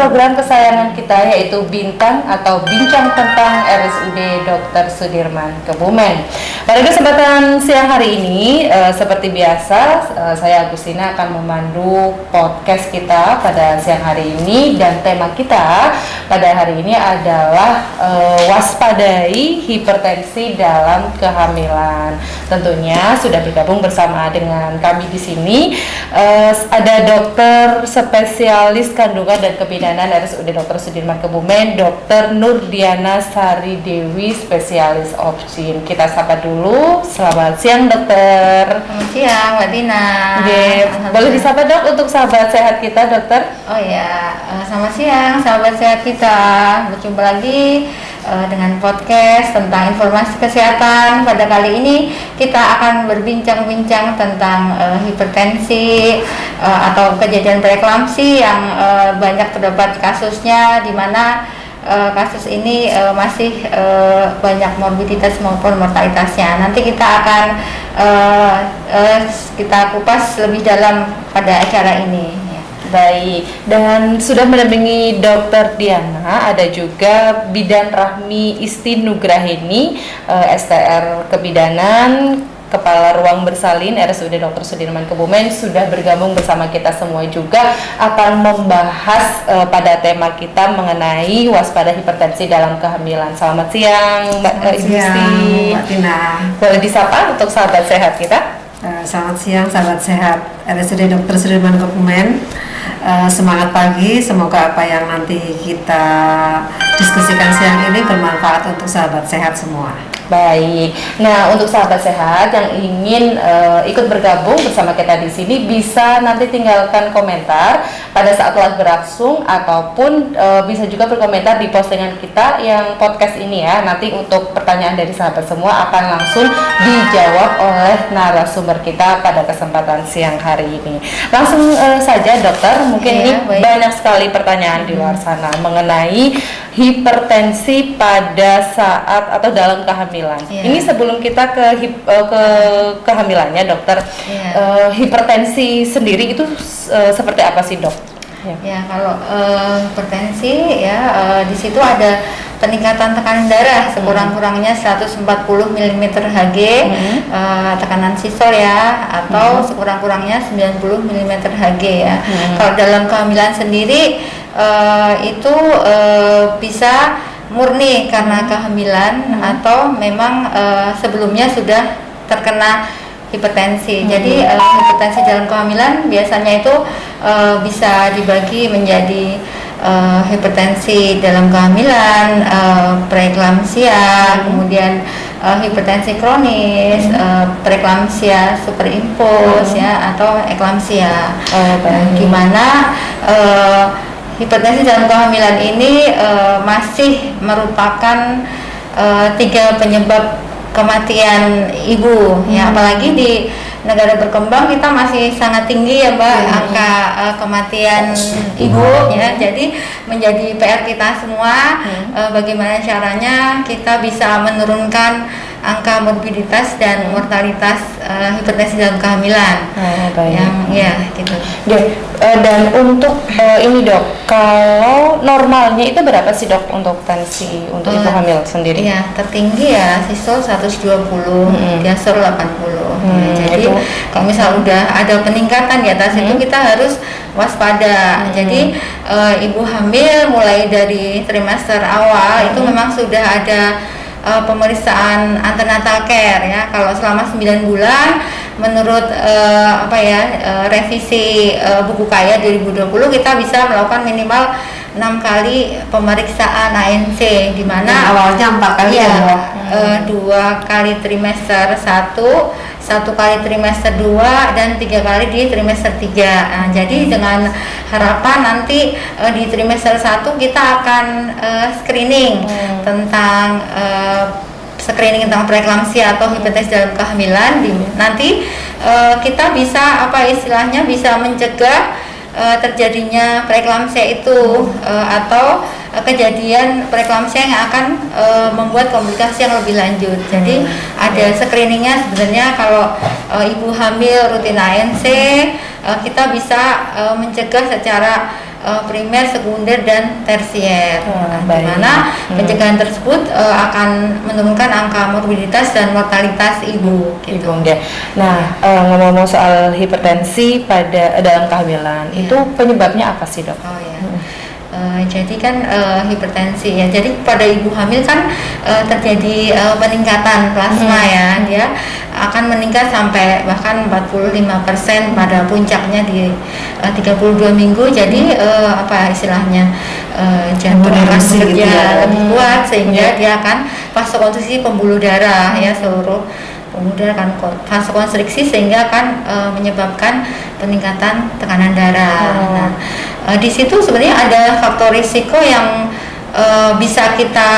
program kesayangan kita yaitu Bintang atau Bincang tentang RSUD Dr. Sudirman Kebumen. Pada kesempatan siang hari ini, seperti biasa, saya Agustina akan memandu podcast kita pada siang hari ini, dan tema kita pada hari ini adalah waspadai hipertensi dalam kehamilan. Tentunya sudah bergabung bersama dengan kami di sini. Ada dokter spesialis kandungan dan kebidanan RSUD Dr. Sudirman Kebumen, Dr. Nurdiana Sari Dewi, spesialis OBGYN. Kita sapa dulu. Selamat siang, dokter. Selamat siang, Mbak Dina. Boleh disapa, dok, untuk sahabat sehat kita, dokter? Oh ya, selamat siang sahabat sehat kita. Berjumpa lagi dengan podcast tentang informasi kesehatan. Pada kali ini kita akan berbincang-bincang tentang hipertensi atau kejadian preeklamsi yang banyak terdapat kasusnya, di mana kasus ini masih banyak morbiditas maupun mortalitasnya. Nanti kita akan kita kupas lebih dalam pada acara ini. Baik, dan sudah mendampingi Dr. Diana, ada juga Bidan Rahmi Isti Nugraheni, STR Kebidanan, Kepala Ruang Bersalin RSUD Dr. Sudirman Kebumen, sudah bergabung bersama kita semua juga akan membahas pada tema kita mengenai waspada hipertensi dalam kehamilan. Selamat siang, Mbak Isti. Mbak Tina. Boleh disapa untuk sahabat sehat kita? Selamat siang sahabat sehat RSUD Dr. Sudirman Kebumen. Semangat pagi, semoga apa yang nanti kita diskusikan siang ini bermanfaat untuk sahabat sehat semua. Baik. Nah, untuk sahabat sehat yang ingin ikut bergabung bersama kita di sini, bisa nanti tinggalkan komentar pada saat live berlangsung, ataupun bisa juga berkomentar di postingan kita yang podcast ini ya. Nanti untuk pertanyaan dari sahabat semua akan langsung dijawab oleh narasumber kita pada kesempatan siang hari ini. Langsung saja, dokter, mungkin ini banyak sekali pertanyaan di luar sana mengenai hipertensi pada saat atau dalam kehamilan. Ini sebelum kita ke kehamilannya, dokter, hipertensi sendiri itu seperti apa sih, dok? Ya, kalau hipertensi di situ ada peningkatan tekanan darah sekurang-kurangnya 140 mm Hg, tekanan sistol ya, atau sekurang-kurangnya 90 mm Hg ya. Kalau dalam kehamilan sendiri itu bisa murni karena kehamilan atau memang sebelumnya sudah terkena hipertensi. Jadi hipertensi dalam kehamilan biasanya itu bisa dibagi menjadi hipertensi dalam kehamilan, preeklamsia, kemudian hipertensi kronis, preeklamsia superimpuls ya, atau eklamsia. Gimana hipertensi dalam kehamilan ini masih merupakan 3 penyebab kematian ibu ya, apalagi di negara berkembang kita masih sangat tinggi ya, Mbak, angka kematian ibu ya. Jadi menjadi PR kita semua bagaimana caranya kita bisa menurunkan angka morbiditas dan mortalitas hipertensi dalam kehamilan. Yang ya gitu. Dan untuk ini, dok, kalau normalnya itu berapa sih, dok, untuk tensi untuk ibu hamil sendiri? Ya, tertinggi ya sistol 120, diastol 80. Jadi kalau misal udah ada peningkatan di atas itu, kita harus waspada. Jadi ibu hamil mulai dari trimester awal itu memang sudah ada pemeriksaan antenatal care ya. Kalau selama 9 bulan menurut revisi buku kaya 2020 kita bisa melakukan minimal 6 kali pemeriksaan ANC, di mana awalnya 4 kali ya, 2 kali trimester 1 kali trimester 2, dan 3 kali di trimester 3. Nah, jadi dengan harapan nanti di trimester 1 kita akan screening tentang screening tentang preeklamsia atau hipertensi dalam kehamilan. Nanti kita bisa bisa mencegah terjadinya preeklamsia itu atau kejadian preeklamsia yang akan membuat komplikasi yang lebih lanjut. Jadi ada screeningnya sebenarnya. Kalau ibu hamil rutin ANC, kita bisa mencegah secara primer, sekunder, dan tersier. Di baik. mana pencegahan tersebut akan menurunkan angka morbiditas dan mortalitas ibu. Gitu. Ibu ya. Nah, ngomong-ngomong soal hipertensi pada dalam kehamilan, itu penyebabnya apa sih, Dok? Oh ya. Jadi kan hipertensi ya. Jadi pada ibu hamil kan terjadi peningkatan plasma ya. Dia akan meningkat sampai bahkan 45% pada puncaknya di 32 minggu. Jadi apa istilahnya? Jantung akan bekerja gitu ya. lebih kuat sehingga dia akan vasokonstriksi pembuluh darah ya, seluruh kemudian akan vasokonstriksi sehingga akan menyebabkan peningkatan tekanan darah. Nah, di situ sebenarnya ada faktor risiko yang bisa kita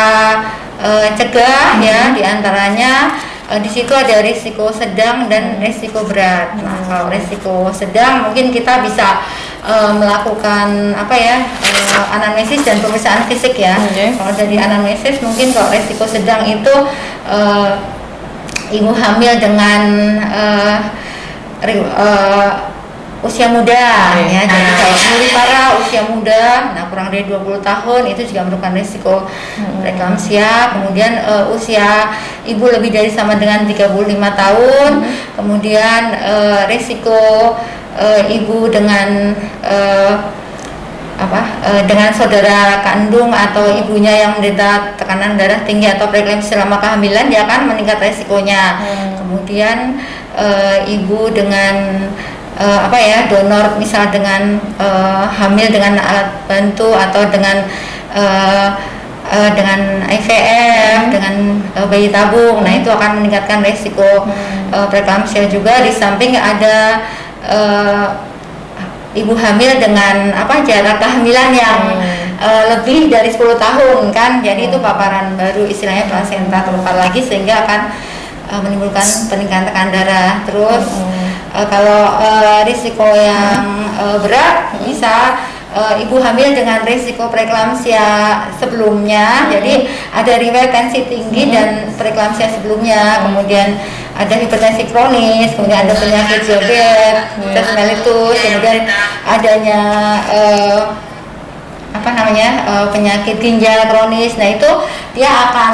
cegah ya, diantaranya di situ ada risiko sedang dan risiko berat. Nah, kalau risiko sedang mungkin kita bisa melakukan anamnesis dan pemeriksaan fisik ya. Kalau dari anamnesis mungkin kalau risiko sedang itu ibu hamil dengan usia muda ya, jadi kalau nulipara usia muda, nah kurang dari 20 tahun itu juga merupakan risiko preeklamsia. Kemudian usia ibu lebih dari sama dengan 35 tahun, kemudian risiko ibu dengan dengan saudara kandung atau ibunya yang menderita tekanan darah tinggi atau preeklamsia selama kehamilan, dia akan meningkat resikonya. Kemudian ibu dengan donor, misal dengan hamil dengan alat bantu atau dengan IVF, dengan bayi tabung, nah itu akan meningkatkan resiko preeklamsia juga. Di samping ada ibu hamil dengan jarak kehamilan yang lebih dari 10 tahun kan, jadi itu paparan baru istilahnya plasenta terluka lagi sehingga akan menimbulkan peningkatan tekanan darah. Terus kalau risiko yang berat bisa ibu hamil dengan risiko preeklamsia sebelumnya, jadi ada riwayat tensi tinggi dan preeklamsia sebelumnya, kemudian ada hipertensi kronis, kemudian ada penyakit diabetes mellitus, kemudian adanya penyakit ginjal kronis. Nah itu dia akan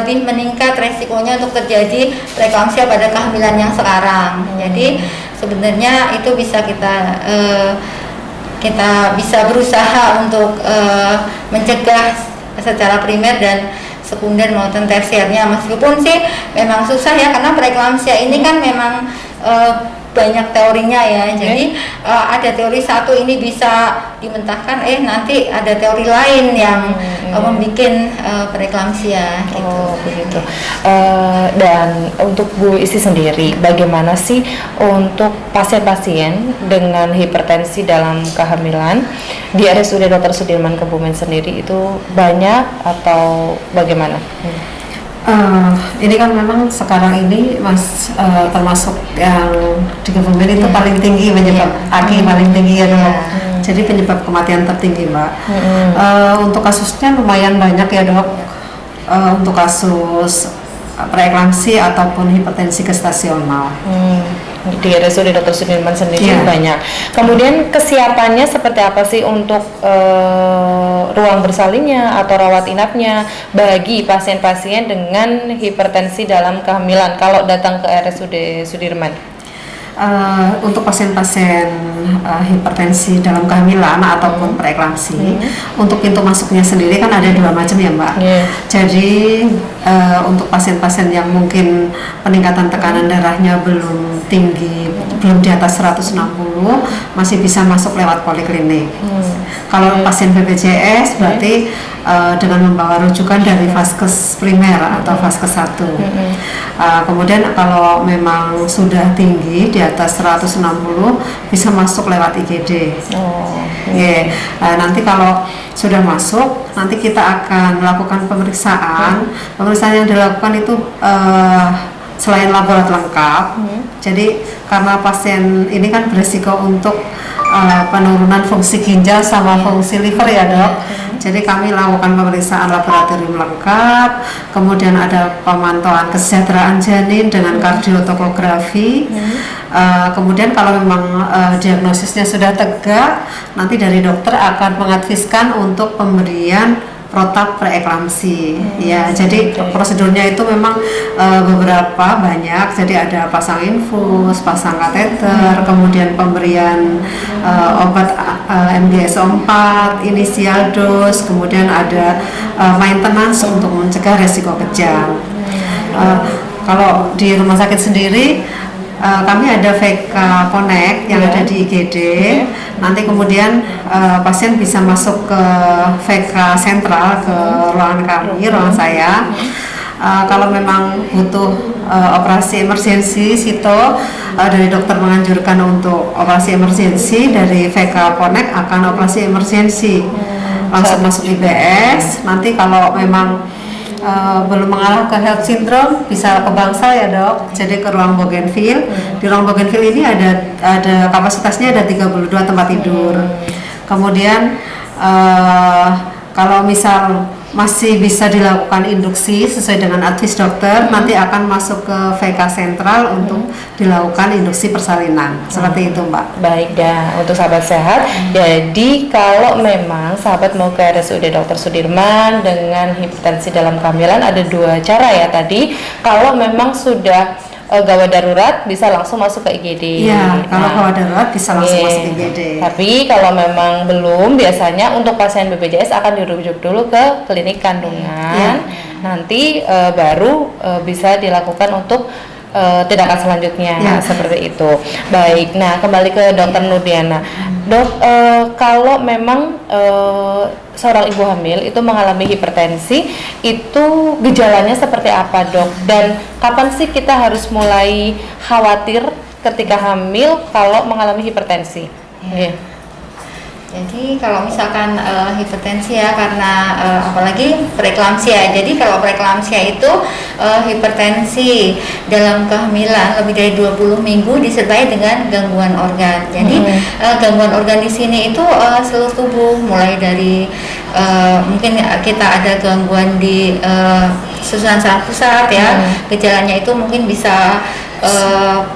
lebih meningkat resikonya untuk terjadi preeklamsia pada kehamilan yang sekarang. Jadi sebenarnya itu bisa kita bisa berusaha untuk mencegah secara primer dan sekunder maupun tersiernya, meskipun sih memang susah ya, karena preeklamsia ini kan memang banyak teorinya ya. Jadi ada teori satu ini bisa dimentahkan, nanti ada teori lain yang membuat preeklamsia gitu. Oh begitu. Dan untuk Bu Isti sendiri, bagaimana sih untuk pasien-pasien dengan hipertensi dalam kehamilan di RSUD Dr. Sudirman Kebumen sendiri itu banyak atau bagaimana? Ini kan memang sekarang ini termasuk yang di Kebumen itu paling tinggi penyebab AKI paling tinggi ya Dok. Jadi penyebab kematian tertinggi Mbak. Untuk kasusnya lumayan banyak ya Dok. Untuk kasus preeklamsi ataupun hipertensi gestasional. Di RSUD Dr. Sudirman sendiri banyak. Kemudian kesiapannya seperti apa sih untuk ruang bersalinnya atau rawat inapnya bagi pasien-pasien dengan hipertensi dalam kehamilan kalau datang ke RSUD Sudirman? Untuk pasien-pasien hipertensi dalam kehamilan ataupun preeklamsi, untuk pintu masuknya sendiri kan ada dua macam ya Mbak. Jadi untuk pasien-pasien yang mungkin peningkatan tekanan darahnya belum tinggi, belum di atas 160, masih bisa masuk lewat poliklinik. Kalau pasien BPJS berarti dengan membawa rujukan dari vaskes primer atau vaskes 1. Kemudian kalau memang sudah tinggi di atas 160 bisa masuk lewat IGD. Nanti kalau sudah masuk, nanti kita akan melakukan pemeriksaan. Pemeriksaan yang dilakukan itu selain laborat lengkap, jadi karena pasien ini kan berisiko untuk penurunan fungsi ginjal sama fungsi liver ya dok. Jadi kami lakukan pemeriksaan laboratorium lengkap, kemudian ada pemantauan kesejahteraan janin dengan kardiotokografi. Kemudian kalau memang diagnosisnya sudah tegak, nanti dari dokter akan mengadviskan untuk pemberian protap preeklamsi. Ya, jadi prosedurnya itu memang beberapa banyak. Jadi ada pasang infus, pasang kateter, kemudian pemberian obat MgSO4, inisial dos, kemudian ada maintenance untuk mencegah resiko kejang. Kalau di rumah sakit sendiri kami ada VK Connect yang ada di IGD. Nanti kemudian pasien bisa masuk ke VK sentral, ke ruangan kami, ruangan saya. Kalau memang butuh operasi emergensi, sito dari dokter menganjurkan untuk operasi emergensi, dari VK Connect akan operasi emergensi langsung masuk IBS. Nanti kalau memang belum mengarah ke health syndrome bisa ke Bangsal ya dok, jadi ke ruang Bougainville. Di ruang Bougainville ini ada kapasitasnya ada 32 tempat tidur. Kemudian kalau misal masih bisa dilakukan induksi sesuai dengan advis dokter, nanti akan masuk ke VK sentral untuk dilakukan induksi persalinan. Seperti itu Mbak. Baik, dan untuk sahabat sehat, jadi kalau memang sahabat mau ke RSUD Dr. Sudirman dengan hipertensi dalam kehamilan, ada dua cara ya tadi. Kalau memang sudah gawat darurat bisa langsung masuk ke IGD. Iya, kalau gawat darurat bisa langsung masuk IGD. Tapi kalau memang belum, biasanya untuk pasien BPJS akan dirujuk dulu ke klinik kandungan. Nanti baru bisa dilakukan untuk tindakan selanjutnya seperti itu. Baik, nah kembali ke Dokter Nurdiana. Dok, kalau memang seorang ibu hamil itu mengalami hipertensi, itu gejalanya seperti apa dok? Dan kapan sih kita harus mulai khawatir ketika hamil kalau mengalami hipertensi? Jadi kalau misalkan hipertensi ya karena apalagi preeklamsia. Jadi kalau preeklamsia itu hipertensi dalam kehamilan lebih dari 20 minggu disertai dengan gangguan organ. Jadi gangguan organ di sini itu seluruh tubuh, mulai dari mungkin kita ada gangguan di susunan saraf pusat ya. Gejalanya itu mungkin bisa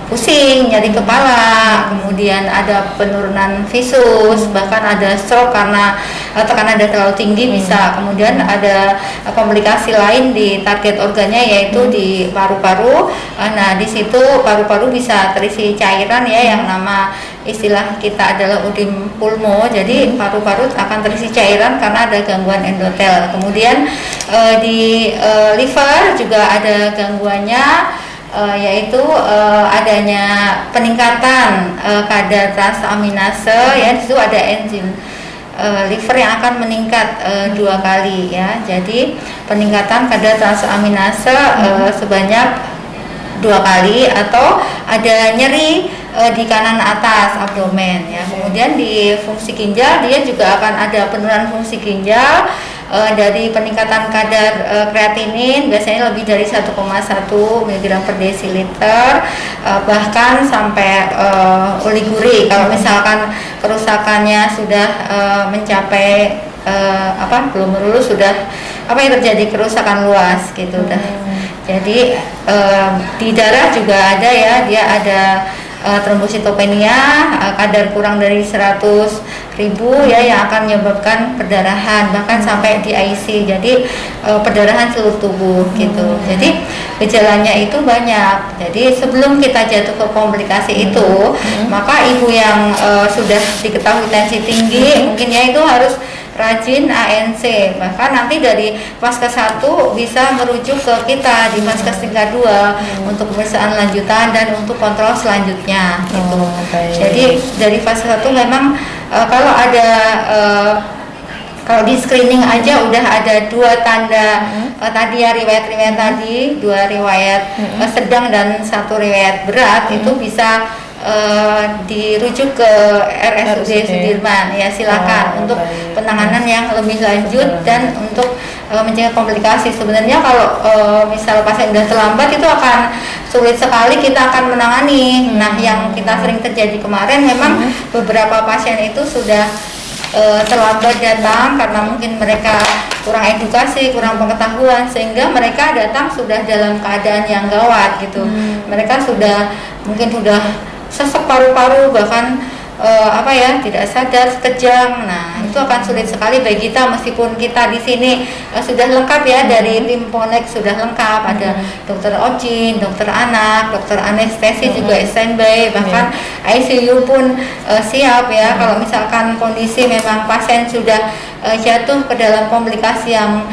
pusing, nyeri kepala, kemudian ada penurunan visus, bahkan ada stroke karena tekanan darah terlalu tinggi bisa. Kemudian ada komplikasi lain di target organnya yaitu di paru-paru. Nah di situ paru-paru bisa terisi cairan ya, yang nama istilah kita adalah udim pulmo. Jadi paru-paru akan terisi cairan karena ada gangguan endotel. Kemudian di liver juga ada gangguannya, yaitu adanya peningkatan kadar transaminase ya. Di situ ada enzim liver yang akan meningkat 2 kali ya. Jadi peningkatan kadar transaminase sebanyak 2 kali, atau ada nyeri di kanan atas abdomen ya. Kemudian di fungsi ginjal dia juga akan ada penurunan fungsi ginjal dari peningkatan kadar kreatinin, biasanya lebih dari 1,1 mg per desiliter, bahkan sampai oliguri kalau misalkan kerusakannya sudah mencapai glomerulus, sudah yang terjadi kerusakan luas gitu dah. Jadi di darah juga ada ya, dia ada trombositopenia, kadar kurang dari 100.000 ya, yang akan menyebabkan perdarahan bahkan sampai di IC. Jadi perdarahan seluruh tubuh gitu. Jadi gejalanya itu banyak. Jadi sebelum kita jatuh ke komplikasi itu, maka ibu yang sudah diketahui tensi tinggi mungkin ya itu harus rajin ANC, bahkan nanti dari Vaskes 1 bisa merujuk ke kita di Vaskes tingkat 2 untuk pemeriksaan lanjutan dan untuk kontrol selanjutnya gitu. Jadi dari Vaskes 1 memang kalau ada kalau di screening aja udah ada 2 tanda tadi ya, riwayat-riwayat tadi, 2 riwayat sedang dan 1 riwayat berat, itu bisa dirujuk ke RSUD Sudirman ya, silakan untuk penanganan yang lebih lanjut dan untuk mencegah komplikasi. Sebenarnya kalau misal pasien sudah terlambat itu akan sulit sekali kita akan menangani. Nah, yang kita sering terjadi kemarin memang beberapa pasien itu sudah terlambat datang karena mungkin mereka kurang edukasi, kurang pengetahuan, sehingga mereka datang sudah dalam keadaan yang gawat gitu. Mereka mungkin sudah sesek paru-paru, bahkan tidak sadar sekejang. Nah, itu akan sulit sekali bagi kita, meskipun kita di sini sudah lengkap ya, dari tim Ponek sudah lengkap, ada dokter OBGYN, dokter anak, dokter anestesi juga standby, bahkan ICU pun siap ya. Kalau misalkan kondisi memang pasien sudah jatuh ke dalam komplikasi yang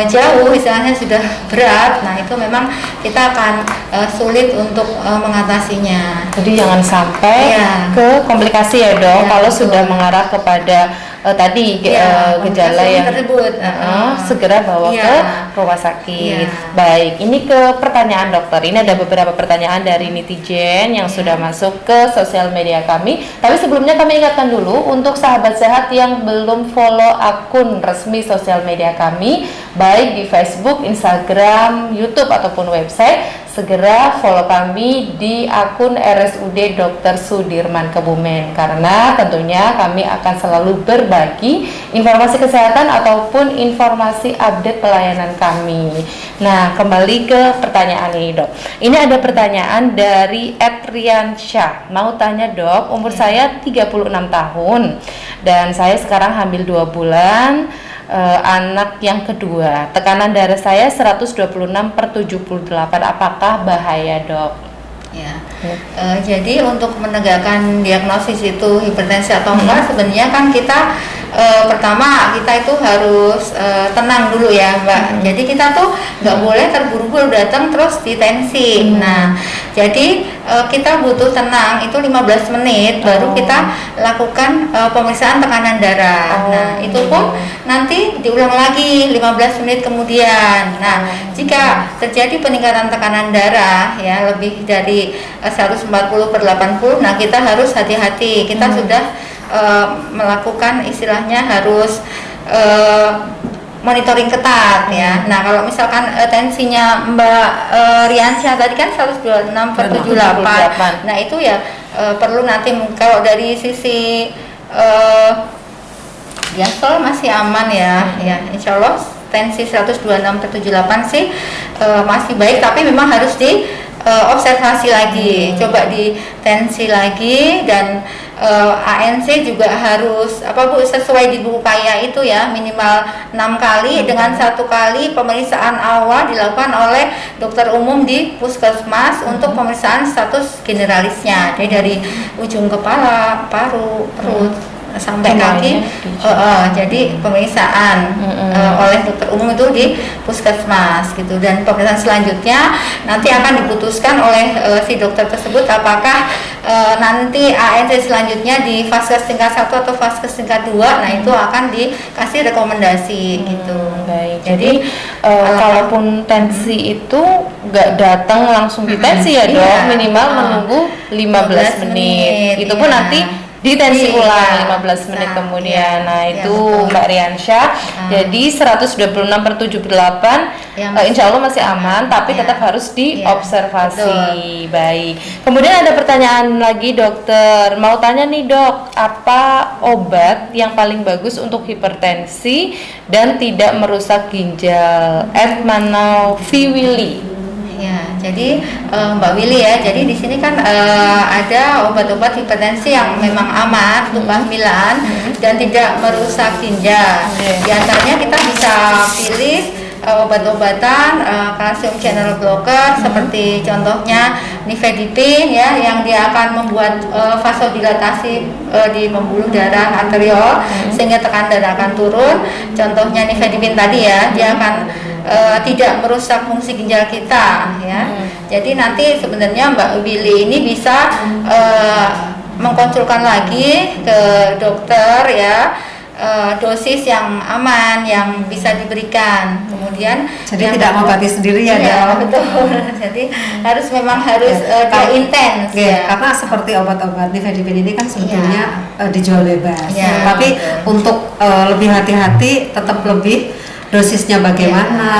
jauh, istilahnya sudah berat, nah itu memang kita akan sulit untuk mengatasinya. Jadi jangan sampai ke komplikasi ya dok, kalau betul. sudah mengarah kepada gejala yang tersebut, segera bawa ke rumah sakit. Baik, ini ke pertanyaan dokter. Ini ada beberapa pertanyaan dari netizen yang sudah masuk ke sosial media kami. Tapi sebelumnya kami ingatkan dulu untuk sahabat sehat yang belum follow akun resmi sosial media kami, baik di Facebook, Instagram, YouTube ataupun website, segera follow kami di akun RSUD Dr. Sudirman Kebumen, karena tentunya kami akan selalu berbagi informasi kesehatan ataupun informasi update pelayanan kami. Nah, kembali ke pertanyaan ini dok. Ini ada pertanyaan dari Riansyah. Mau tanya dok, umur saya 36 tahun dan saya sekarang hamil 2 bulan. Anak yang kedua, tekanan darah saya 126/78, apakah bahaya dok? Ya, jadi untuk menegakkan diagnosis itu hipertensi atau enggak, sebenarnya kan kita pertama kita itu harus tenang dulu ya Mbak. Jadi kita tuh nggak boleh terburu-buru datang terus ditensi. Nah, jadi kita butuh tenang itu 15 menit baru kita lakukan pemeriksaan tekanan darah. Nah, itu pun nanti diulang lagi 15 menit kemudian. Nah, jika terjadi peningkatan tekanan darah ya lebih dari 140/80, nah kita harus hati-hati. Kita sudah melakukan istilahnya harus monitoring ketat ya. Nah, kalau misalkan tensinya Mbak Riansyah tadi kan 126/78. Nah, itu ya perlu nanti kalau dari sisi diastol masih aman ya. Ya, insya Allah tensi 126/78 sih masih baik, tapi memang harus di observasi lagi, coba ditensi lagi, dan ANC juga harus sesuai di buku kaya itu ya, minimal 6 kali dengan 1 kali pemeriksaan awal dilakukan oleh dokter umum di puskesmas untuk pemeriksaan status generalisnya, jadi dari ujung kepala, paru, perut sampai kaki, jadi pemeriksaan oleh dokter umum itu di puskesmas gitu, dan pemeriksaan selanjutnya nanti akan diputuskan oleh si dokter tersebut apakah nanti ANC selanjutnya di vaskes tingkat 1 atau vaskes tingkat 2, nah itu akan dikasih rekomendasi gitu. Baik, jadi kalaupun tensi itu nggak datang langsung ditensi ya dok, minimal menunggu 15 menit. Itu pun nanti ditensi ulang 15 menit kemudian. Nah, itu Mbak Riansyah. Jadi 126/78 insya Allah masih aman, tapi tetap harus diobservasi. Baik. Kemudian ada pertanyaan lagi dokter. Mau tanya nih dok, apa obat yang paling bagus untuk hipertensi dan tidak merusak ginjal? Manaufi. Ya, jadi Mbak Willy ya, jadi di sini kan ada obat-obat hipertensi yang memang aman untuk kehamilan dan tidak merusak ginjal. Di antaranya kita bisa pilih obat-obatan kalsium channel blocker seperti contohnya nifedipin ya, yang dia akan membuat vasodilatasi di pembuluh darah arteriol sehingga tekanan darah akan turun. Contohnya nifedipin tadi ya, dia akan tidak merusak fungsi ginjal kita ya. Jadi nanti sebenarnya Mbak Willy ini bisa mengkonsulkan lagi ke dokter ya, dosis yang aman yang bisa diberikan. Kemudian jadi tidak mengobati sendiri ya, betul. Jadi memang harus intens ya. Karena seperti obat-obat nifedipin ini kan sebetulnya dijual bebas. Tapi untuk lebih hati-hati, tetap lebih dosisnya bagaimana,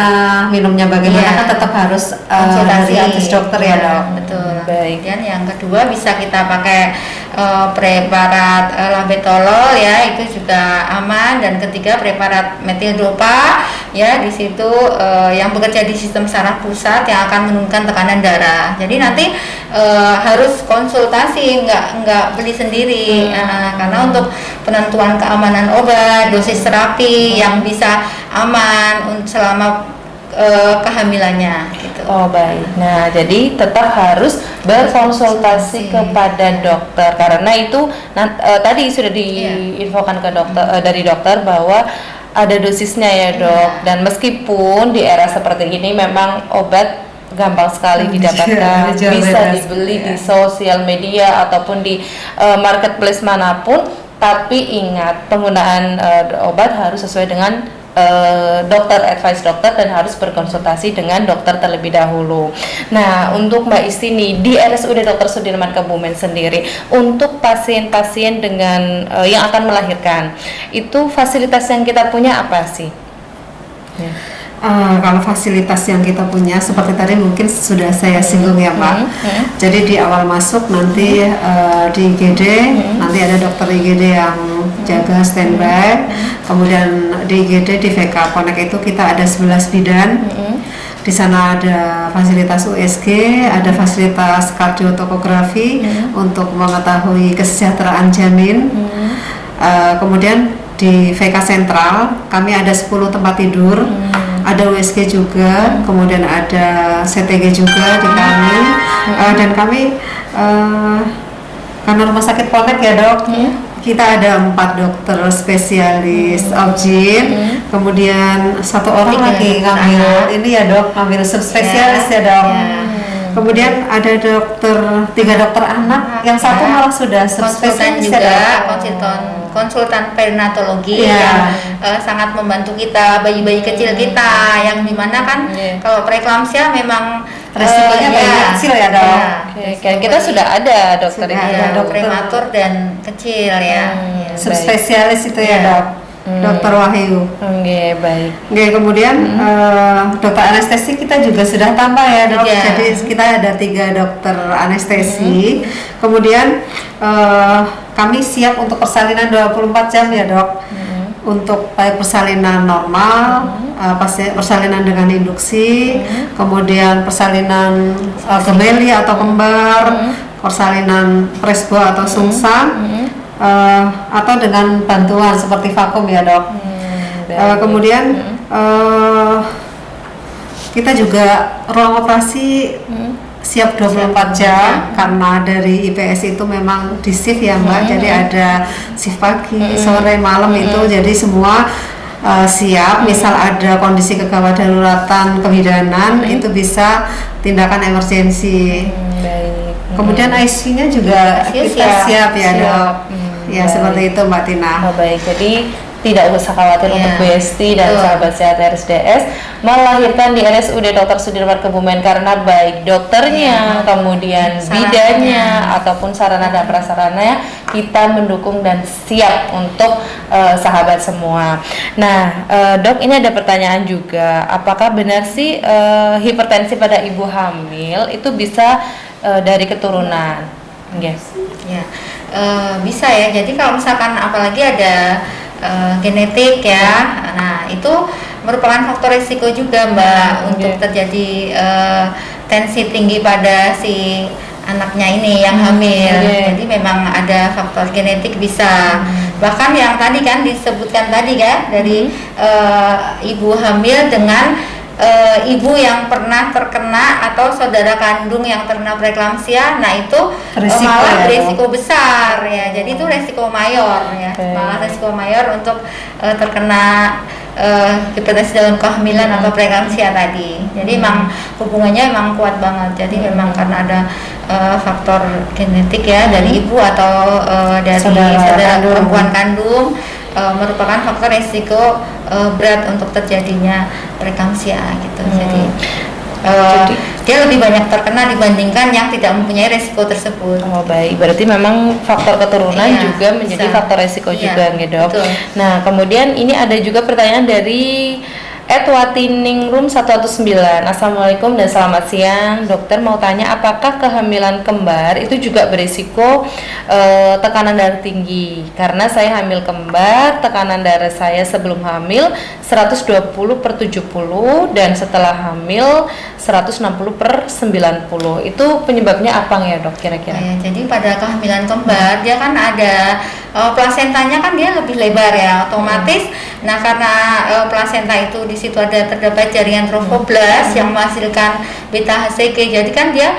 minumnya bagaimana, kan tetap harus konsultasi dari artis dokter ya dok. Betul. Baik. Dan yang kedua bisa kita pakai preparat labetalol ya, itu juga aman. Dan ketiga preparat metildopa ya, di situ yang bekerja di sistem saraf pusat yang akan menurunkan tekanan darah. Jadi nanti harus konsultasi, nggak beli sendiri. Karena untuk penentuan keamanan obat, dosis terapi yang bisa aman selama kehamilannya gitu. Oh baik. Nah jadi tetap harus berkonsultasi kepada dokter karena itu tadi sudah diinfokan ke dokter dari dokter bahwa ada dosisnya ya dok. Dan meskipun di era seperti ini memang obat gampang sekali didapatkan, bisa dibeli di sosial media ataupun di marketplace manapun, tapi ingat penggunaan obat harus sesuai dengan dokter, advice dokter, dan harus berkonsultasi dengan dokter terlebih dahulu. Nah, untuk Mbak Isti nih di RSUD Dr. Sudirman Kebumen sendiri, untuk pasien-pasien dengan yang akan melahirkan, itu fasilitas yang kita punya apa sih? Ya. Kalau fasilitas yang kita punya seperti tadi mungkin sudah saya singgung ya Pak. Jadi di awal masuk nanti di IGD nanti ada dokter IGD yang jaga standby. Kemudian di IGD di VK Connect itu kita ada 11 bidan. Di sana ada fasilitas USG, ada fasilitas kardiotokografi untuk mengetahui kesejahteraan janin. Kemudian di VK Sentral kami ada 10 tempat tidur. Ada USG juga, kemudian ada CTG juga di kami, dan kami karena rumah sakit Connect ya dok, kita ada 4 dokter spesialis obgyn, kemudian 1 orang lagi ngambil ini ya dok, ngambil subspesialis ya dok. Kemudian ada 3 dokter anak, yang 1 malah sudah subspesialis juga, konsultan perinatologi yang sangat membantu kita, bayi-bayi kecil kita, yang dimana kan kalau preeklamsia memang resikonya bayi kecil ya dok. Kita sudah ada dokter dokter prematur dan kecil ya. Subspesialis itu ya dok. Dokter Wahyu. Baik. Kemudian dokter anestesi kita juga sudah tambah ya dok. Jadi kita ada 3 dokter anestesi. Kemudian kami siap untuk persalinan 24 jam ya dok. Untuk baik persalinan normal, persalinan dengan induksi, kemudian persalinan gemeli atau kembar, persalinan presbo atau sungsang. Atau dengan bantuan seperti vakum ya dok. Kemudian kita juga ruang operasi siap 24 jam karena dari IPS itu memang di shift ya mbak. Jadi ada shift pagi, sore, malam itu jadi semua siap. Misal ada kondisi kegawat daruratan kebidanan itu bisa tindakan emergensi. Kemudian ICU-nya juga kita siap ya dok. Ya seperti itu Mbak Tina. Baik, jadi tidak usah khawatir untuk Bu Esti dan sahabat sehat RSDS melahirkan di RSUD Dr. Sudirman Kebumen karena baik dokternya, kemudian bidannya ataupun sarana dan prasarana kita mendukung dan siap untuk sahabat semua. Nah, dok, ini ada pertanyaan juga. Apakah benar sih hipertensi pada ibu hamil itu bisa dari keturunan? Yes. Ya, bisa ya. Jadi kalau misalkan apalagi ada genetik ya, nah itu merupakan faktor risiko juga mbak untuk terjadi tensi tinggi pada si anaknya ini yang hamil. Jadi memang ada faktor genetik bisa. Bahkan yang tadi kan disebutkan tadi kan dari ibu hamil dengan ibu yang pernah terkena atau saudara kandung yang terkena preeklamsia, nah itu malah beresiko besar ya. Jadi itu resiko mayor ya, malah resiko mayor untuk terkena hipertensi dalam kehamilan atau preeklamsia tadi. Jadi memang hubungannya memang kuat banget. Jadi memang karena ada faktor genetik ya dari ibu atau dari saudara perempuan kandung merupakan faktor resiko berat untuk terjadinya preeklamsia gitu. Jadi dia lebih banyak terkena dibandingkan yang tidak mempunyai resiko tersebut. Oh baik, berarti memang faktor keturunan juga menjadi faktor resiko juga nih dok. Betul. Nah kemudian ini ada juga pertanyaan dari @watiningrum 119. Assalamualaikum dan selamat siang. Dokter mau tanya, apakah kehamilan kembar itu juga berisiko tekanan darah tinggi? Karena saya hamil kembar, tekanan darah saya sebelum hamil 120/70 dan setelah hamil 160/90. Itu penyebabnya apa ya, Dok, kira-kira? Ya, jadi pada kehamilan kembar dia kan ada plasentanya kan dia lebih lebar ya, otomatis. Nah, karena plasenta itu di situ terdapat jaringan trofoblast yang menghasilkan beta HCG. Jadi kan dia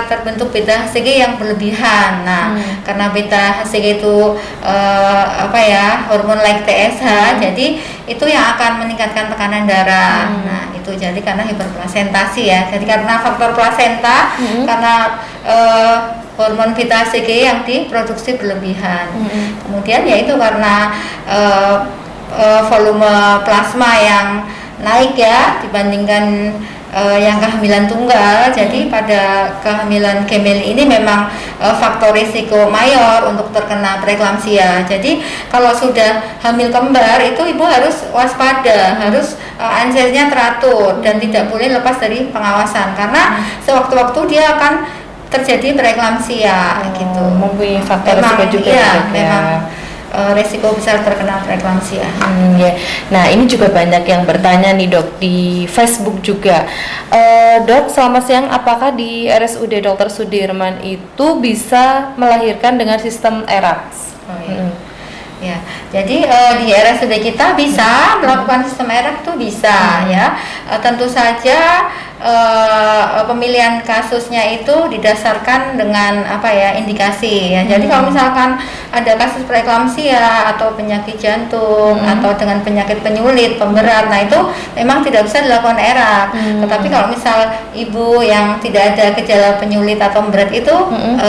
terbentuk beta HCG yang berlebihan. Nah, karena beta HCG itu hormon like TSH, jadi itu yang akan meningkatkan tekanan darah. Nah, itu jadi karena hiperplasentasi ya. Jadi karena faktor plasenta, karena hormon beta HCG yang diproduksi berlebihan. Kemudian yaitu karena volume plasma yang naik ya dibandingkan yang kehamilan tunggal. Jadi pada kehamilan gemel ini memang faktor risiko mayor untuk terkena preeklamsia. Jadi kalau sudah hamil kembar itu ibu harus waspada, harus ansesnya teratur dan tidak boleh lepas dari pengawasan karena sewaktu-waktu dia akan terjadi preeklamsia gitu. Mempunyai faktor Memang, risiko juga iya, Dok, ya. memang resiko besar terkena preeklamsia. Ya. Nah, ini juga banyak yang bertanya nih, Dok, di Facebook juga. Dok, selamat siang. Apakah di RSUD Dr. Sudirman itu bisa melahirkan dengan sistem ERAS? Oh, iya. Ya, jadi di RSUD kita bisa melakukan sistem ERAS tuh bisa ya. Tentu saja pemilihan kasusnya itu didasarkan dengan indikasi ya. Jadi kalau misalkan ada kasus preeklamsia atau penyakit jantung atau dengan penyakit penyulit pemberat, nah itu memang tidak bisa dilakukan ERA. Tetapi kalau misal ibu yang tidak ada gejala penyulit atau pemberat itu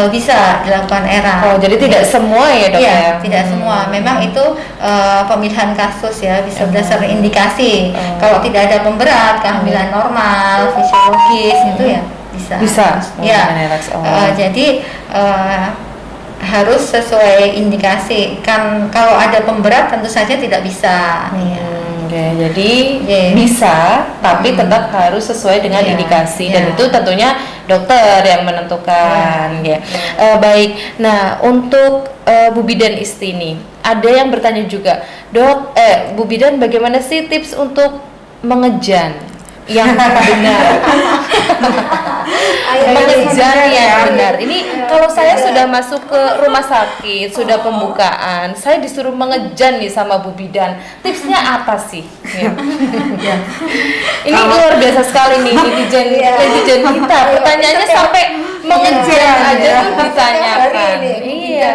bisa dilakukan ERA. Oh, jadi tidak semua ya, Dok? Iya, ya? tidak semua. Memang itu pemilihan kasus ya, bisa berdasarkan indikasi. Kalau tidak ada pemberat, kehamilan normal, fisiologis itu ya bisa. Ya. Jadi harus sesuai indikasi. Kan kalau ada pemberat tentu saja tidak bisa. Jadi bisa, tapi tetap harus sesuai dengan indikasi dan itu tentunya dokter yang menentukan. Baik. Nah, untuk Bu Bidan Istini, ada yang bertanya juga, Dok, Bu Bidan, bagaimana sih tips untuk mengejan yang benar? Mengejan yang benar. Ini kalau saya sudah masuk ke rumah sakit, sudah pembukaan, saya disuruh mengejan nih sama Bu Bidan. Tipsnya apa sih? Ini luar biasa sekali nih netizen kita. Pertanyaannya sampai mengejan aja tuh ditanyakan. Iya.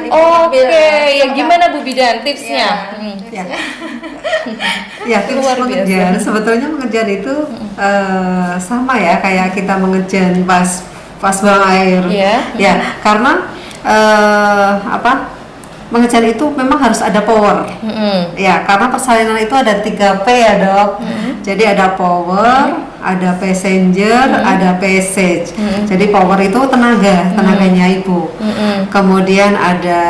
Oke, ya gimana Bu Bidan tipsnya? Ya, tips mengejan, sebetulnya mengejan itu sama ya kayak kita mengejan pas buang air. Ya, karena mengejan itu memang harus ada power. Ya, karena persalinan itu ada 3P ya, Dok. Jadi ada power, ada passenger, ada passage. Jadi power itu tenaganya ibu. Kemudian ada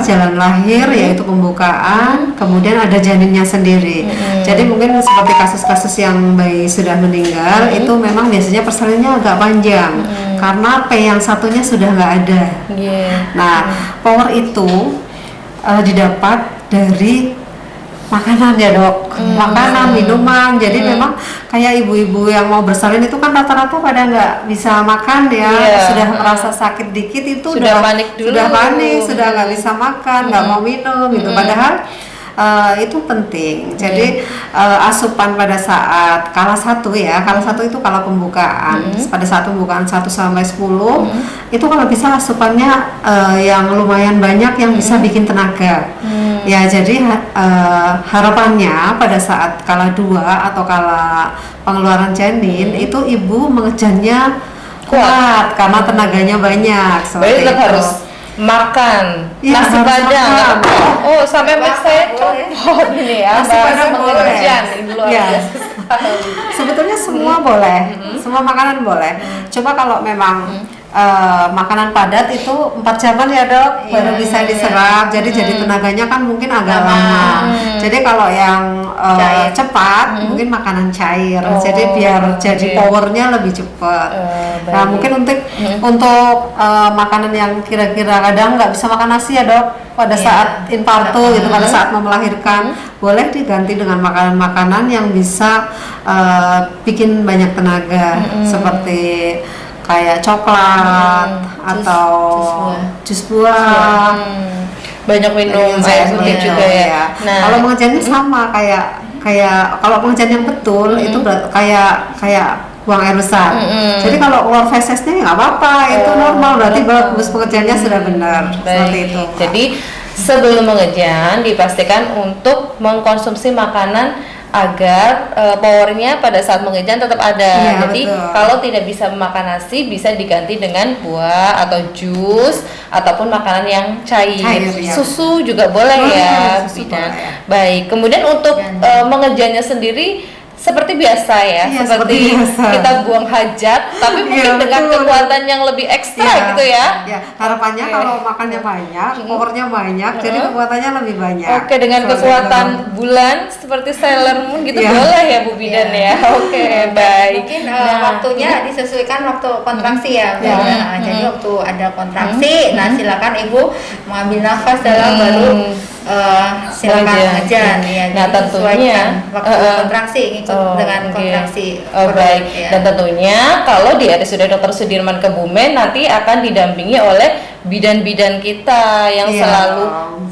jalan lahir yaitu pembukaan, kemudian ada janinnya sendiri. Jadi mungkin seperti kasus-kasus yang bayi sudah meninggal itu memang biasanya persalinannya agak panjang karena P yang satunya sudah nggak ada. Nah, power itu didapat dari makanan ya, Dok. Makanan, minuman. Jadi memang kayak ibu-ibu yang mau bersalin itu kan rata-rata pada nggak bisa makan ya. Sudah merasa sakit dikit itu sudah panik dulu. Sudah nggak bisa makan, nggak mau minum gitu. Padahal itu penting. Jadi asupan pada saat kala satu itu kala pembukaan. Pada saat pembukaan 1 sampai 10 itu kalau bisa asupannya yang lumayan banyak yang bisa bikin tenaga. Ya, jadi harapannya pada saat kala 2 atau kala pengeluaran janin itu ibu mengejannya kuat karena tenaganya banyak. Berarti tetap harus makan nasi padang. Oh, sampai saya ini ya. Nasi padang boleh. Sebetulnya semua boleh, semua makanan boleh. Coba kalau memang makanan padat itu 4 jaman ya, Dok, baru bisa diserap. Jadi tenaganya kan mungkin agak lama. Jadi kalau yang cepat, mungkin makanan cair. Jadi biar jadi oke. powernya lebih cepat. Nah, Baik. mungkin untuk makanan yang kira-kira kadang nggak bisa makan nasi ya dok, pada Iya. saat infarto gitu, pada saat mau melahirkan, boleh diganti dengan makanan-makanan yang bisa bikin banyak tenaga, seperti kayak coklat atau jus buah. Banyak minum Yang air saya putih minum, juga ya. Nah, kalau pengerjaannya sama kayak kalau pengerjaan yang betul itu kayak buang air besar. Jadi kalau keluar fesesnya ya nggak apa-apa, itu normal, berarti bagus, pengerjaannya sudah benar. Seperti Baik. itu. Jadi sebelum mengejan dipastikan untuk mengkonsumsi makanan agar powernya pada saat mengejan tetap ada. Iya, Jadi betul. kalau tidak bisa makan nasi bisa diganti dengan buah atau jus ataupun makanan yang cair. Cair, ya. Susu juga boleh Boleh, ya, susu Bidan. boleh. Baik. Kemudian untuk Dan- mengejannya sendiri seperti biasa ya, Iya, seperti seperti biasa. kita buang hajat, tapi mungkin Iya, dengan betul. kekuatan yang lebih ekstra gitu ya. Ya, harapannya Oke. kalau makannya banyak, powernya banyak, jadi kekuatannya lebih banyak. Oke, dengan Seperti kekuatan itu. bulan seperti Sailor Moon gitu Iya. boleh ya Bu Bidan Iya. ya. Oke, baik. Mungkin Nah, waktunya disesuaikan waktu kontraksi ya. Bu. Nah, jadi waktu ada kontraksi, nah silakan Ibu mengambil nafas dalam baru silakan mengejan. mengejan ya. Nah, Jadi tentunya, sesuaikan waktu kontraksi ngikut dengan oke. kontraksi. Baik. Ya. Dan tentunya kalau di RSUD Dr. Sudirman Kebumen nanti akan didampingi oleh bidan-bidan kita yang Iya. selalu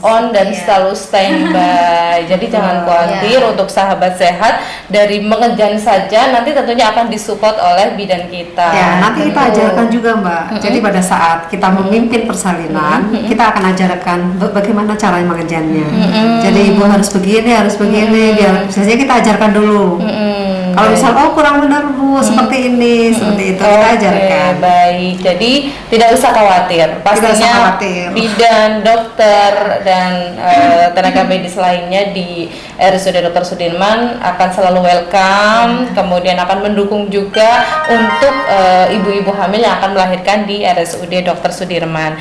on dan Iya. selalu standby. Jadi jangan khawatir untuk sahabat sehat, dari mengejan saja nanti tentunya akan disupport oleh bidan kita. Ya, nanti kita ajarkan juga Mbak. Jadi pada saat kita memimpin persalinan, kita akan ajarkan bagaimana cara mengejannya. Jadi ibu harus begini, biar biasanya kita ajarkan dulu. Kalau misal kurang benar Bu, seperti ini, seperti itu kita Oke, ajarkan. baik. Jadi tidak usah khawatir. Tidak usah Pastinya khawatir. bidan, dokter dan tenaga medis lainnya di RSUD Dr. Sudirman akan selalu welcome. Kemudian akan mendukung juga untuk ibu-ibu hamil yang akan melahirkan di RSUD Dr. Sudirman.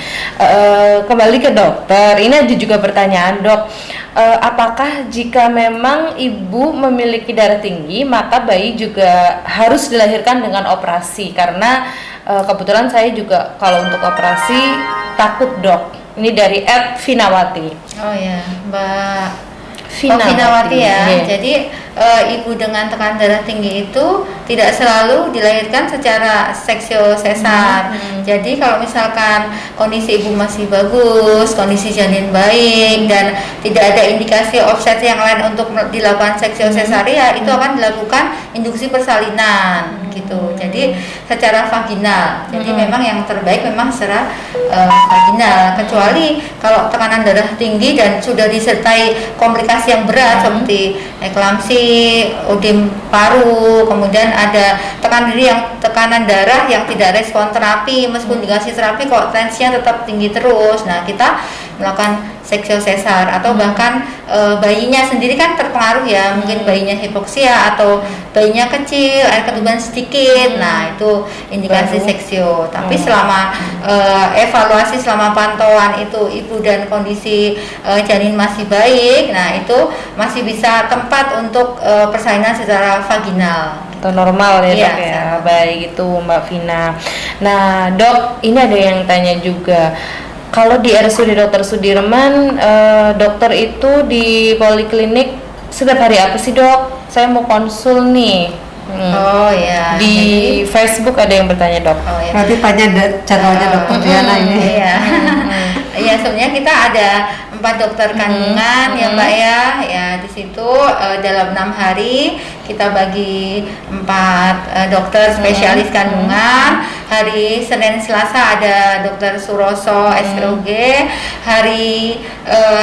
Kembali ke dokter. Ini ada juga pertanyaan, Dok. Apakah jika memang ibu memiliki darah tinggi maka bayi juga harus dilahirkan dengan operasi? Karena kebetulan saya juga kalau untuk operasi takut dok. Ini dari @Finawati. Oh ya, Mbak Finawati. Finawati ya. Iya. Jadi ibu dengan tekanan darah tinggi itu tidak selalu dilahirkan secara seksio sesar. Jadi kalau misalkan kondisi ibu masih bagus, kondisi janin baik dan tidak ada indikasi offset yang lain untuk dilakukan seksio sesaria, itu akan dilakukan induksi persalinan gitu. Jadi secara vaginal. Jadi memang yang terbaik memang secara vaginal. Kecuali kalau tekanan darah tinggi dan sudah disertai komplikasi yang berat seperti eklamsi, odem paru, kemudian ada tekanan darah yang tidak respon terapi, meskipun dikasih terapi kok tensinya tetap tinggi terus. Nah, kita melakukan seksio sesar atau bahkan bayinya sendiri kan terpengaruh ya, mungkin bayinya hipoksia atau bayinya kecil, air ketuban sedikit. Nah, itu indikasi seksio. Tapi selama evaluasi, selama pantauan itu ibu dan kondisi janin masih baik, nah itu masih bisa tempat untuk persalinan secara vaginal. Atau normal ya Iya, dok ya. sama. Baik itu Mbak Vina. Nah dok, ini ada yang tanya juga. Kalau di RSUD Dr. Sudirman, dokter itu di poliklinik setiap hari apa sih dok? Saya mau konsul nih. Oh ya. Di Facebook ada yang bertanya dok. Oh ya. Nanti tanya jadwalnya dokter Diana ini. Iya. Iya, sebenarnya kita ada 4 dokter kandungan ya Mbak ya. Ya di situ dalam 6 hari kita bagi 4 dokter spesialis kandungan. Hari Senin Selasa ada dokter Suroso SPOG. Hari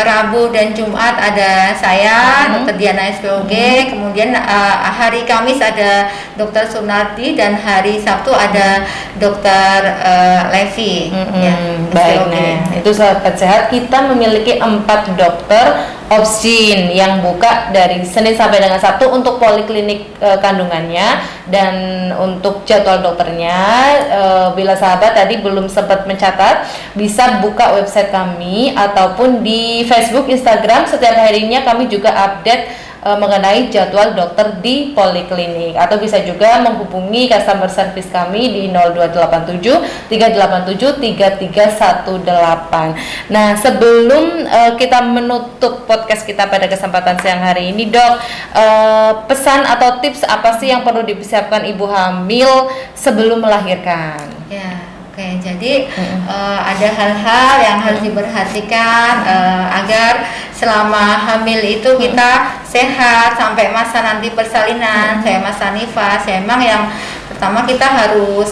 Rabu dan Jumat ada saya dokter Diana SPOG. Kemudian hari Kamis ada dokter Sunardi dan hari Sabtu ada dokter Levi. Ya, Baik, SPOG. nah itu sahabat sehat, kita memiliki 4 dokter opsin yang buka dari Senin sampai dengan Sabtu untuk poliklinik kandungannya. Dan untuk jadwal dokternya, bila sahabat tadi belum sempat mencatat, bisa buka website kami ataupun di Facebook, Instagram. Setiap harinya kami juga update mengenai jadwal dokter di poliklinik, atau bisa juga menghubungi customer service kami di 0287 387 3318. Nah, sebelum kita menutup podcast kita pada kesempatan siang hari ini, Dok, pesan atau tips apa sih yang perlu dipersiapkan ibu hamil sebelum melahirkan? Ya, oke. Jadi ada hal-hal yang harus diperhatikan agar selama hamil itu kita sehat sampai masa nanti persalinan, saya masa nifas. Ya, emang yang pertama kita harus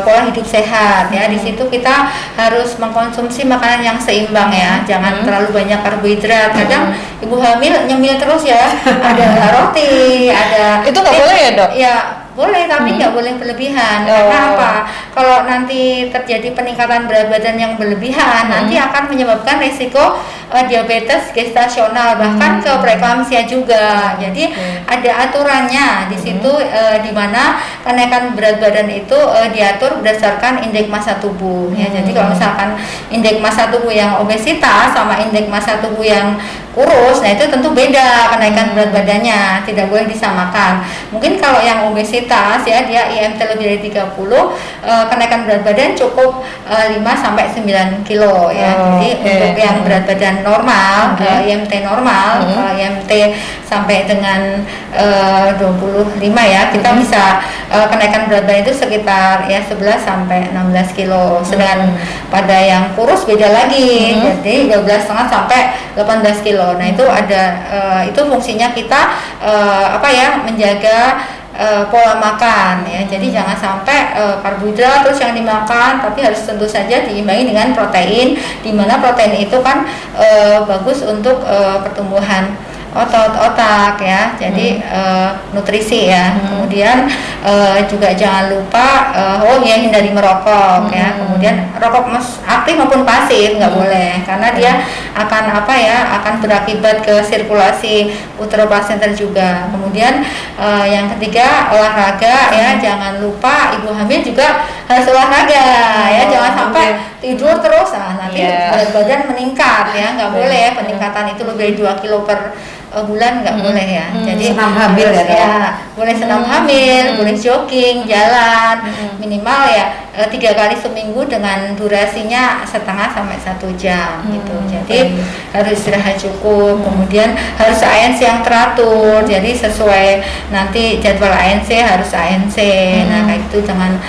pola hidup sehat ya. Di situ kita harus mengkonsumsi makanan yang seimbang ya. Jangan terlalu banyak karbohidrat. Kadang ibu hamil nyemil terus ya. Ada roti, ada Itu nggak boleh ya, Dok? Ya, boleh, tapi nggak boleh berlebihan. Karena apa? Kalau nanti terjadi peningkatan berat badan yang berlebihan, nanti akan menyebabkan risiko diabetes gestasional, bahkan ke preeklamsia juga. Jadi ada aturannya di situ, di mana kenaikan berat badan itu diatur berdasarkan indeks massa tubuh. Ya, jadi kalau misalkan indeks massa tubuh yang obesitas sama indeks massa tubuh yang kurus, nah itu tentu beda kenaikan berat badannya, tidak boleh disamakan. Mungkin kalau yang obesitas ya, dia IMT lebih dari 30, kenaikan berat badan cukup 5 sampai 9 kilo ya. Jadi untuk yang berat badan normal, IMT normal, IMT sampai dengan 25 ya, kita bisa kenaikan berat badan itu sekitar ya 11 sampai 16 kilo. Sedangkan pada yang kurus beda lagi, jadi 12,5 sampai 18 kilo. Nah, itu ada itu fungsinya kita menjaga pola makan ya. Jadi jangan sampai karbohidrat terus yang dimakan, tapi harus tentu saja diimbangi dengan protein, di mana protein itu kan bagus untuk pertumbuhan otot-otak ya. Jadi nutrisi ya. Kemudian juga jangan lupa hindari merokok ya. Kemudian rokok aktif maupun pasif nggak boleh, karena dia akan berakibat ke sirkulasi uteroplasenta juga. Kemudian yang ketiga, olahraga ya. Jangan lupa ibu hamil juga harus olahraga ya. Jangan sampai tidur terus, nanti berat badan meningkat ya. Nggak boleh ya, peningkatan itu lebih dari 2 kilo per bulan nggak boleh ya. Jadi senam hamil ya, boleh senam hamil, boleh jogging, jalan, minimal ya 3 kali seminggu dengan durasinya setengah sampai 1 jam gitu. Jadi harus istirahat cukup, kemudian harus ANC yang teratur. Jadi sesuai nanti jadwal ANC harus ANC. Nah, kayak itu dengan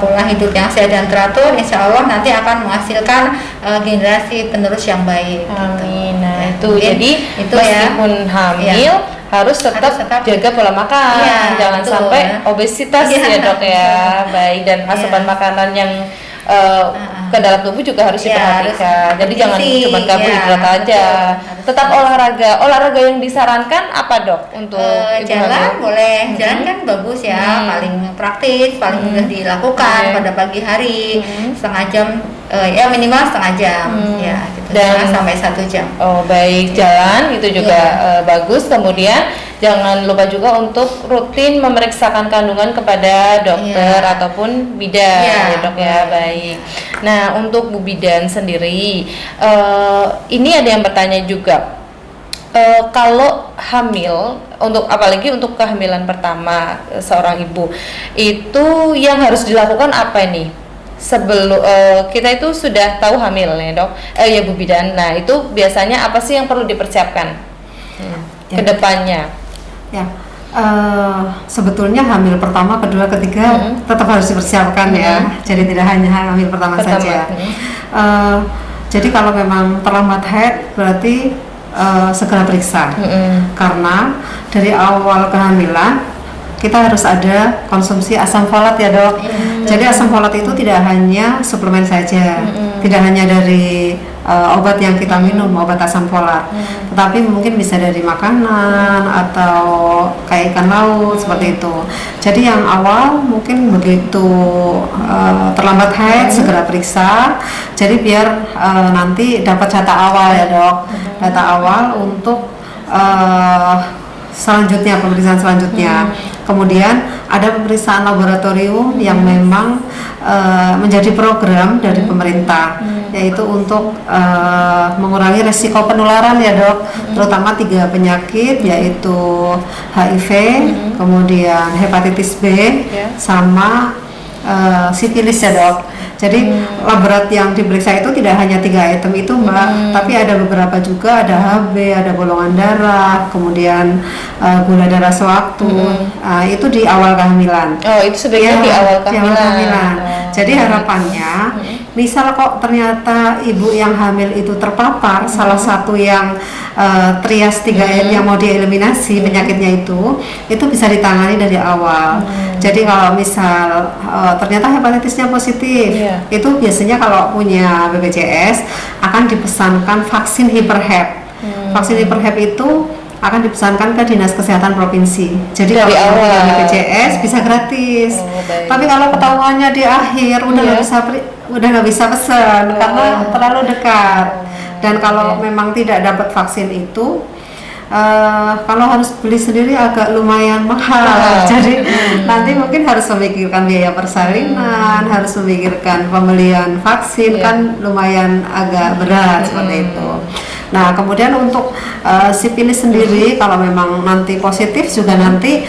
pola hidup yang sehat dan teratur, insya Allah nanti akan menghasilkan generasi penerus yang baik. Amin. Gitu. Nah, Ya, itu jadi itu meskipun hamil harus tetap jaga pola makan, jangan betul, sampai obesitas ya, Dok ya. Baik, dan asupan makanan yang ke dalam tubuh juga harus diperhatikan. Jadi jangan cuma karbohidrat aja. Tetap olahraga yang disarankan apa, Dok, untuk jalan boleh. Jalan kan bagus ya, paling praktis, paling mudah dilakukan pada pagi hari, setengah jam ya, minimal setengah jam ya gitu. Dan sampai 1 jam. Oh, baik, jalan itu juga bagus. Kemudian jangan lupa juga untuk rutin memeriksakan kandungan kepada dokter ataupun bidan ya, Dok ya. Baik. Nah, untuk Bu Bidan sendiri, ini ada yang bertanya juga, kalau hamil, apalagi untuk kehamilan pertama seorang ibu, itu yang harus dilakukan apa nih? Sebelum kita itu sudah tahu hamil ya, Dok, ya Bu Bidan. Nah, itu biasanya apa sih yang perlu dipersiapkan ke depannya? Ya, sebetulnya hamil pertama, kedua, ketiga tetap harus dipersiapkan ya. Jadi tidak hanya hamil pertama saja. Jadi kalau memang terlambat haid, berarti segera periksa. Karena dari awal kehamilan kita harus ada konsumsi asam folat ya, Dok. Jadi asam folat itu tidak hanya suplemen saja, tidak hanya dari obat yang kita minum, obat asam folat, tetapi mungkin bisa dari makanan atau kayak ikan laut seperti itu. Jadi yang awal mungkin begitu terlambat haid segera periksa. Jadi biar nanti dapat data awal ya, Dok, data awal untuk selanjutnya, pemeriksaan selanjutnya. Kemudian ada pemeriksaan laboratorium yang memang menjadi program dari pemerintah, yaitu untuk mengurangi resiko penularan ya dok, terutama 3 penyakit yaitu HIV, kemudian hepatitis B, sama sifilis ya dok. Jadi laborat yang diperiksa itu tidak hanya 3 item itu mbak, tapi ada beberapa juga, ada HB, ada golongan darah, kemudian gula darah sewaktu. Itu di awal kehamilan. Oh, itu sebaiknya di awal kehamilan. Jadi harapannya, misal kok ternyata ibu yang hamil itu terpapar salah satu yang trias 3M yang mau dieliminasi penyakitnya itu bisa ditangani dari awal. Jadi kalau misal ternyata hepatitisnya positif, itu biasanya kalau punya BPJS akan dipesankan vaksin hiperhep. Vaksin hiperhep itu akan dipesankan ke Dinas Kesehatan Provinsi. Jadi dari kalau awal BPJS bisa gratis. Tapi kalau ketahuannya di akhir udah nggak bisa pesan karena terlalu dekat. Dan kalau memang tidak dapat vaksin itu, kalau harus beli sendiri agak lumayan mahal. Jadi nanti mungkin harus memikirkan biaya persalinan, harus memikirkan pembelian vaksin, kan lumayan agak berat seperti itu. Nah, kemudian untuk sifilis sendiri, kalau memang nanti positif juga nanti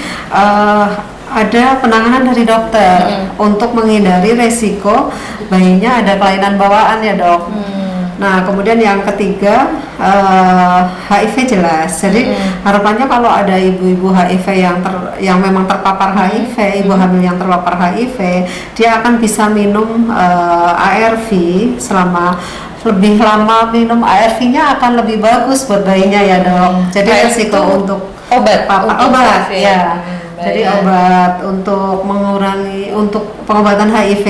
ada penanganan dari dokter untuk menghindari resiko bayinya ada kelainan bawaan ya dok. Nah, kemudian yang ketiga HIV jelas. Jadi harapannya kalau ada ibu-ibu HIV yang memang terpapar HIV, ibu hamil yang terpapar HIV, dia akan bisa minum ARV selama lebih lama. Minum ARV-nya akan lebih bagus buat bayinya ya dok. Jadi resiko untuk obat ya. Jadi obat untuk mengurangi untuk pengobatan HIV.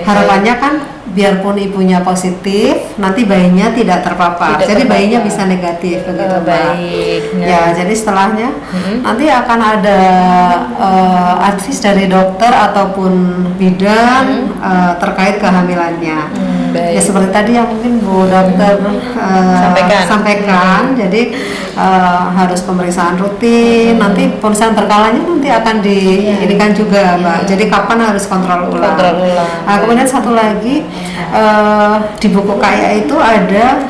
Harapannya kan biarpun ibunya positif, nanti bayinya tidak terpapar. Jadi bayinya bisa negatif begitu Mbak. Ya, jadi setelahnya nanti akan ada advice dari dokter ataupun bidan terkait kehamilannya. Ya seperti tadi yang mungkin Bu Dokter sampaikan. Jadi harus pemeriksaan rutin. Nanti pemeriksaan berkalanya nanti akan diinikan juga Mbak. Jadi kapan harus kontrol ulang. Nah, kemudian satu lagi di buku kaya itu ada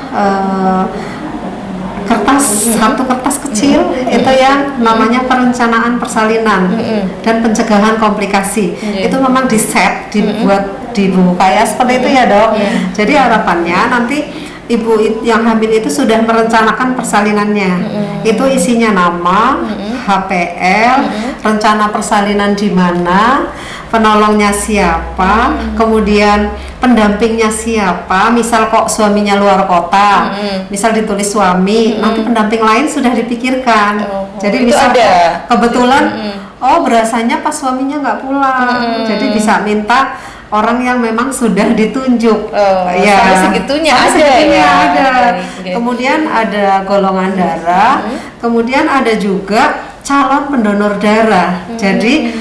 satu kertas kecil itu yang namanya perencanaan persalinan dan pencegahan komplikasi. Itu memang dibuat di buku kaya seperti itu ya dok. Jadi harapannya nanti ibu yang hamil itu sudah merencanakan persalinannya. Itu isinya nama, HPL, rencana persalinan di mana, penolongnya siapa, kemudian pendampingnya siapa. Misal kok suaminya luar kota, misal ditulis suami, nanti pendamping lain sudah dipikirkan. Jadi misal kebetulan berasanya pas suaminya nggak pulang, jadi bisa minta orang yang memang sudah ditunjuk. Sampai segitunya ada. Kemudian ada golongan darah, kemudian ada juga calon pendonor darah. Jadi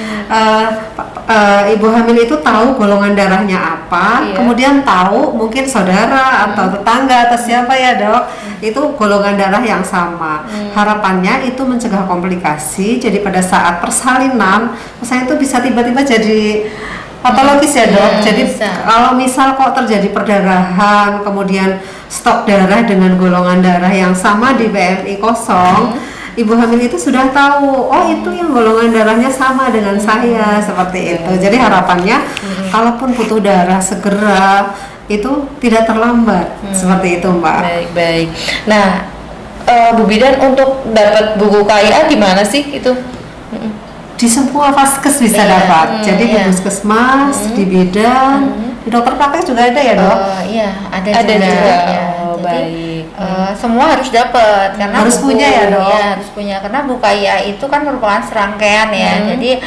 ibu hamil itu tahu golongan darahnya apa, kemudian tahu mungkin saudara atau tetangga atau siapa ya dok, itu golongan darah yang sama. Harapannya itu mencegah komplikasi. Jadi pada saat persalinan itu bisa tiba-tiba jadi patologis ya dok. Jadi kalau misal kok terjadi perdarahan, kemudian stok darah dengan golongan darah yang sama di BMI kosong, ibu hamil itu sudah tahu, itu yang golongan darahnya sama dengan saya, seperti itu. Jadi harapannya kalaupun butuh darah segera itu tidak terlambat, seperti itu Mbak. Baik. Nah, Bu Bidan untuk dapat buku KIA di mana sih itu? Di semua vaskes bisa dapat. Jadi di puskesmas, di bidan, di dokter praktek juga ada ya dok? Iya, ada juga. Baik. Semua harus dapat karena harus punya ya dok. Iya, harus punya karena buku KIA itu kan merupakan serangkaian ya. Jadi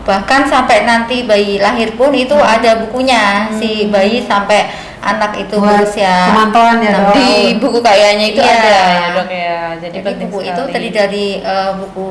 bahkan sampai nanti bayi lahir pun itu ada bukunya. Si bayi sampai anak itu Buat berusia pemantauan ya, Dok. Di buku kayaknya itu Iya. ada ya Dok ya. Jadi Jadi penting buku itu sekali. terdiri dari buku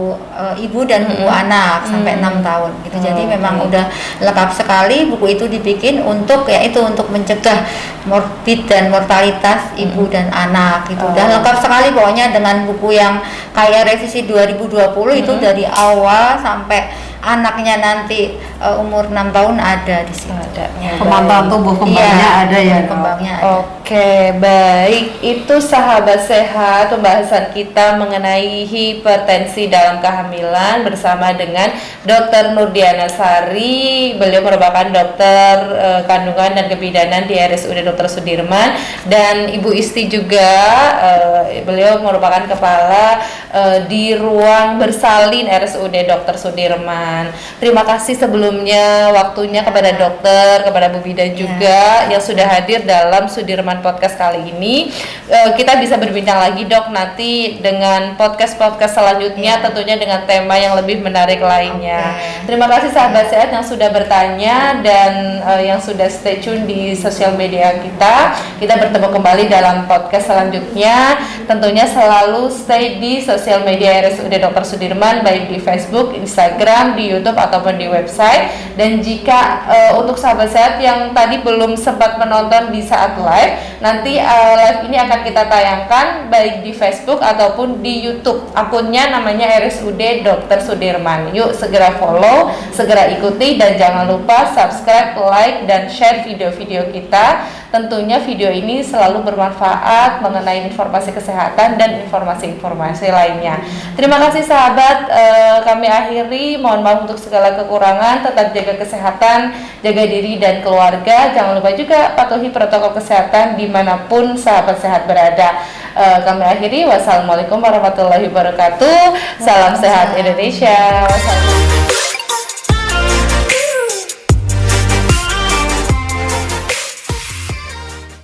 ibu dan buku anak sampai 6 tahun gitu. Jadi Oh, memang oke. udah lengkap sekali. Buku itu dibikin untuk untuk mencegah morbid dan mortalitas ibu dan anak gitu. Udah lengkap sekali pokoknya dengan buku yang kayak revisi 2020 itu dari awal sampai anaknya nanti umur 6 tahun ada di situ. Ada. Pemantauan tubuh kembangnya Iya, ada ya, Dok. kembangnya ada. Oke, baik. Itu sahabat sehat pembahasan kita mengenai hipertensi dalam kehamilan bersama dengan Dr. Nurdiana Sari. Beliau merupakan dokter kandungan dan kebidanan di RSUD Dr. Sudirman, dan Ibu Isti juga beliau merupakan kepala di ruang bersalin RSUD Dr. Sudirman. Terima kasih sebelumnya waktunya kepada dokter, kepada Bu Bidan juga yang sudah hadir dalam Sudirman Podcast kali ini. Kita bisa berbincang lagi Dok nanti dengan podcast-podcast selanjutnya, tentunya dengan tema yang lebih menarik lainnya. Terima kasih sahabat sehat yang sudah bertanya dan yang sudah stay tune di sosial media kita. Kita bertemu kembali dalam podcast selanjutnya. Tentunya selalu stay di sosial media RSUD Dr. Sudirman, baik di Facebook, Instagram, di YouTube ataupun di website. Dan jika untuk sahabat sehat yang tadi belum sempat menonton di saat live, nanti live ini akan kita tayangkan baik di Facebook ataupun di YouTube. Akunnya namanya RSUD Dr. Sudirman. Yuk segera follow, segera ikuti, dan jangan lupa subscribe, like, dan share video-video kita. Tentunya video ini selalu bermanfaat mengenai informasi kesehatan dan informasi-informasi lainnya. Terima kasih sahabat, kami akhiri. Mohon maaf untuk segala kekurangan. Tetap jaga kesehatan, jaga diri dan keluarga. Jangan lupa juga patuhi protokol kesehatan dimanapun sahabat sehat berada. Kami akhiri. Wassalamualaikum warahmatullahi wabarakatuh. Salam sehat Indonesia. Wassalamualaikum.